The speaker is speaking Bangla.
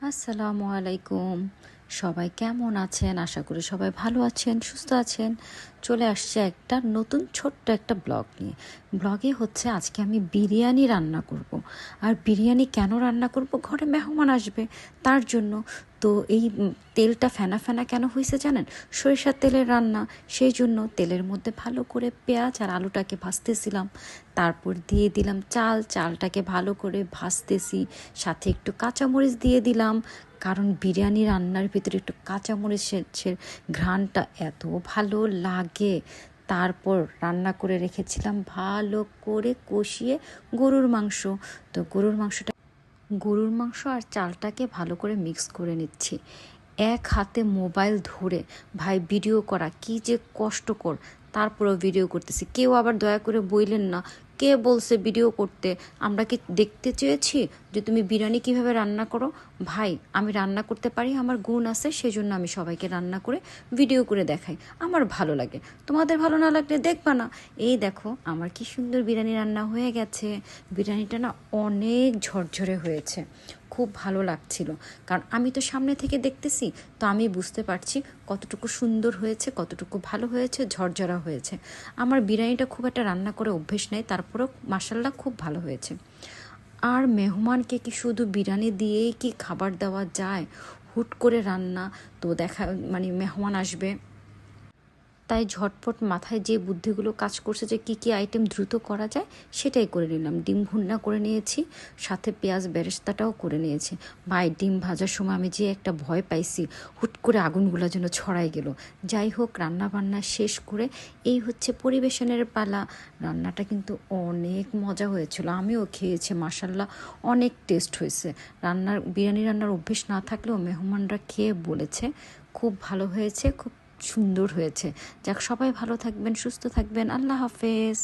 আসসালামু আলাইকুম। সবাই কেমন আছেন? আশা করি সবাই ভালো আছেন, সুস্থ আছেন। চলে আসছে একটা নতুন ছোট্ট একটা ব্লগ নিয়ে। ব্লগে হচ্ছে আজকে আমি বিরিয়ানি রান্না করব। আর বিরিয়ানি কেন রান্না করব? ঘরে মেহমান আসবে তার জন্য। তো এই তেলটা ফেনা ফেনা কেন হয়েছে জানেন? সরিষার তেলের রান্না, সেই জন্য তেলের মধ্যে ভালো করে পেঁয়াজ আর আলুটাকে ভাজতেছিলাম। তারপর দিয়ে দিলাম চালটাকে ভালো করে ভাজতেছি, সাথে একটু কাঁচামরিচ দিয়ে দিলাম, কারণ বিরিয়ানি রান্নার ভিতরে একটু কাঁচামরিচের ঘ্রাণটা এত ভালো লাগে। তারপর রান্না করে রেখেছিলাম ভালো করে কষিয়ে গরুর মাংস। তো গরুর মাংস আর চালটাকে ভালো করে মিক্স করে নিচ্ছি। এক হাতে মোবাইল ধরে ভাই ভিডিও করা কি যে কষ্টকর, তারপরেও ভিডিও করতেছি। কেউ আবার দয়া করে বললেন না, কে বলছে ভিডিও করতে? আমরা কি দেখতে চেয়েছি যে তুমি বিরিয়ানি কিভাবে রান্না করো? ভাই, আমি রান্না করতে পারি, আমার গুণ আছে, সেজন্য আমি সবাইকে রান্না করে ভিডিও করে দেখাই। আমার ভালো লাগে, তোমাদের ভালো না লাগলে দেখবা না। এই দেখো আমার কি সুন্দর বিরিয়ানি রান্না হয়ে গেছে। বিরিয়ানিটা না অনেক ঝরঝরে হয়েছে, খুব ভালো লাগছিল। কারণ আমি তো সামনে থেকে দেখতেছি, তো আমি বুঝতে পারছি কতটুকু সুন্দর হয়েছে, কতটুকু ভালো হয়েছে, ঝরঝরা হয়েছে। আমার বিরিয়ানিটা খুব একটা রান্না করে অভ্যেস নেই, তারপরেও মাশাল্লাহ খুব ভালো হয়েছে। আর মেহমানকে কি শুধু বিরিয়ানি দিয়েই কি খাবার দেওয়া যায়? হুট করে রান্না, তো মেহমান আসবে, তাই ঝটপট মাথায় যে বুদ্ধিগুলো কাজ করছে যে কী কী আইটেম দ্রুত করা যায় সেটাই করে নিলাম। ডিম ভুন্না করে নিয়েছি, সাথে পেঁয়াজ বেরেস্তাটাও করে নিয়েছি। ভাই, ডিম ভাজার সময় আমি যে একটা ভয় পাইছি, হুট করে আগুনগুলো যেন ছড়াই গেল। যাই হোক, রান্না বান্না শেষ করে এই হচ্ছে পরিবেশনের পালা। রান্নাটা কিন্তু অনেক মজা হয়েছিল, আমিও খেয়েছি, মাসাল্লাহ অনেক টেস্ট হয়েছে। বিরিয়ানি রান্নার অভ্যেস না থাকলেও মেহমানরা খেয়ে বলেছে খুব ভালো হয়েছে, খুব সুন্দর হয়েছে। যাক, সবাই ভালো থাকবেন, সুস্থ থাকবেন। আল্লাহ হাফেজ।